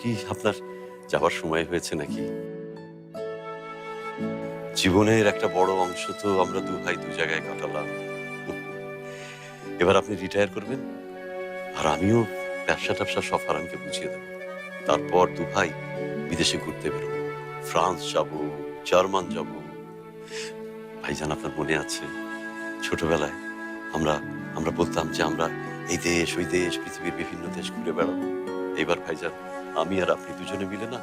কি আপনার যাওয়ার সময় হয়েছে নাকি? জীবনের একটা বড় অংশ তো আমরা দু ভাই দু জায়গায় কাটালাম। এবার আপনি রিটায়ার করবেন, আর আমিও ব্যবসা ট্যাবসা সব হারানকে বুঝিয়ে দেবো। তারপর দু ভাই বিদেশে ঘুরতে বেরোবো। ফ্রান্স যাব, জার্মান যাব। ভাইজান, আপনার মনে আছে ছোটবেলায় আমরা আমরা বলতাম যে আমরা এই দেশ ওই দেশ, পৃথিবীর বিভিন্ন দেশ ঘুরে বেড়াবো। এবার ভাইজান, আমি আর আপনি দুজনে মিলে না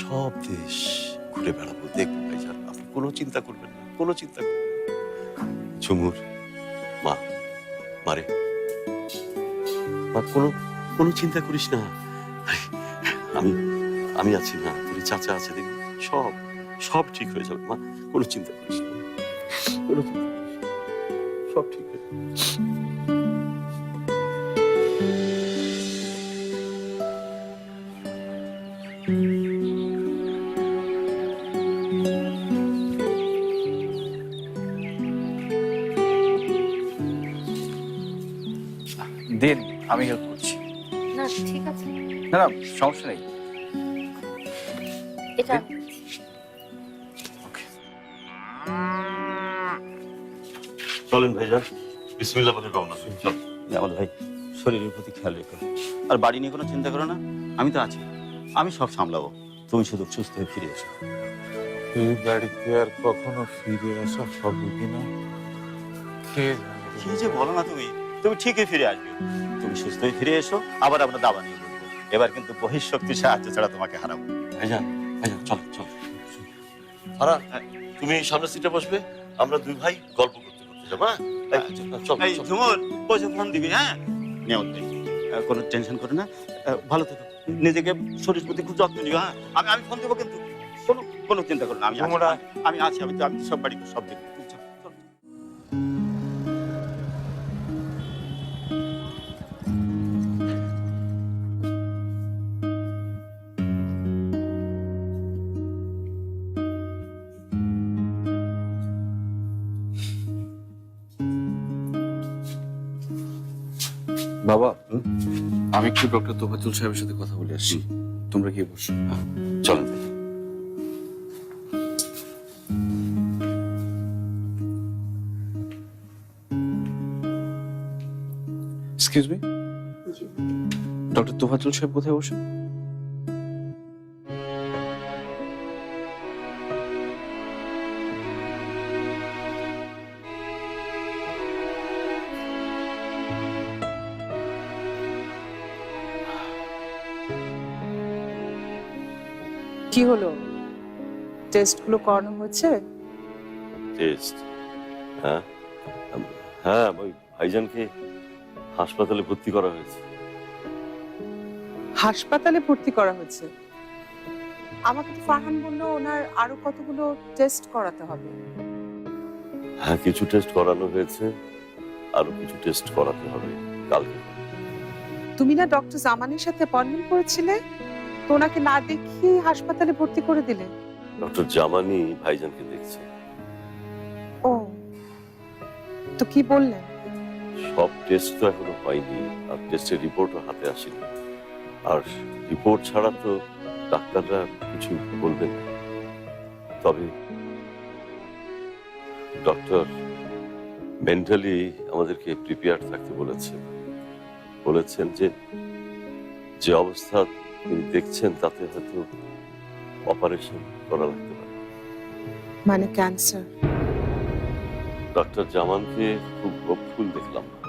সব দেশ ঘুরে বেড়াবো, দেখবো। ভাইজান, আপনি কোনো চিন্তা করবেন না, কোনো চিন্তা করবেন না। ঝুমুর মা, মারে মা, কোনো কোনো চিন্তা করিস না। আমি আমি আছি না, তোর চাচা আছে, দেখবি সব সব ঠিক হয়ে যাবে মা। কোনো চিন্তা করিস না, কোনো চিন্তা করিস না, সব ঠিক হয়ে যাবে। দিন, আমি হেল্প করছি। না ঠিক আছে, না না, সমস্যা নেই। এটা ওকে। চলেন ভাইজান, বিসমিল্লাহ বলে রওনা দিন। চল। আমাদের ভাই, শরীরের প্রতি খেয়াল রেখো, আর বাড়ি নিয়ে কোনো চিন্তা করো না। আমি তো আছি, আমি সব সামলাবো। তুমি শুধু সুস্থ হয়ে ফিরে এসো। এই বাড়িতে আর কখনো ফিরে আসা হবে কিনা কে জানে। কি যে বলো না, তুমি তুমি ঠিকই ফিরে আসবে। তুমি সুস্থ হয়ে ফিরে এসো, আবার আমরা দাবা নিয়ে বলবো। এবার কিন্তু বহিঃশক্তির সাহায্য ছাড়া তোমাকে হারাবো। ভাইজান, ভাইজান, চল চল। ফারহান, তুমি সামনের সিটে বসবে, আমরা দুই ভাই গল্প করতে করতে যাবো। হ্যাঁ, চল এই চল। ঝুমুর, বসে ফোন দিবি। হ্যাঁ, নিয়ম নেই, কোনো টেনশন করো না। ভালো থেকো, নিজেকে শরীর প্রতি খুব যত্ন নিও। হ্যাঁ, আমি আমি ফোন দেবো, কিন্তু কোনো কোনো চিন্তা করো না। আমি আছি, তোমরা আমি আছি, আমি আমি সব বাড়ি সব দেখবো। তুমি চল, চল। বাবা, আমি একটু ডক্টর তোফাজ্জল সাহেবের সাথে কথা বলে আসছি। তোমরা গিয়ে বসো। চলেন ভাই। এক্সকিউজ মি, ডক্টর তোফাজ্জল সাহেব কোথায় বসেন? কি হলো, টেস্টগুলো করানো হয়েছে? টেস্ট? হ্যাঁ হ্যাঁ, ওই ভাইজানকে হাসপাতালে ভর্তি করা হয়েছে। হাসপাতালে ভর্তি করা হয়েছে? আমাকে তো ফারহান বললো ওনার আরো কতগুলো টেস্ট করাতে হবে। হ্যাঁ, কিছু টেস্ট করানো হয়েছে, আরো কিছু টেস্ট করাতে হবে কালকে। তুমি না ডক্টর জামানের সাথে অ্যাপয়েন্টমেন্ট করেছিলে, তো ওনাকে না দেখিয়ে হাসপাতালে ভর্তি করে দিলে? ডক্টর জামানি ভাইজানকে দেখছে। ও, তো কি বললেন? সব টেস্ট তো এখনো হয়নি, আর টেস্টের রিপোর্টও হাতে আসেনি। আর রিপোর্ট ছাড়া তো ডাক্তাররা কিছু বলবেন না। তবে ডক্টর মেন্টালি আমাদেরকে প্রিপেয়ার থাকতে বলেছেন যে যে অবস্থা তিনি দেখছেন তাতে হয়তো অপারেশন করা লাগতে পারে। মানে ক্যান্সার? ডক্টর জামানকে খুব হোপফুল দেখলাম না।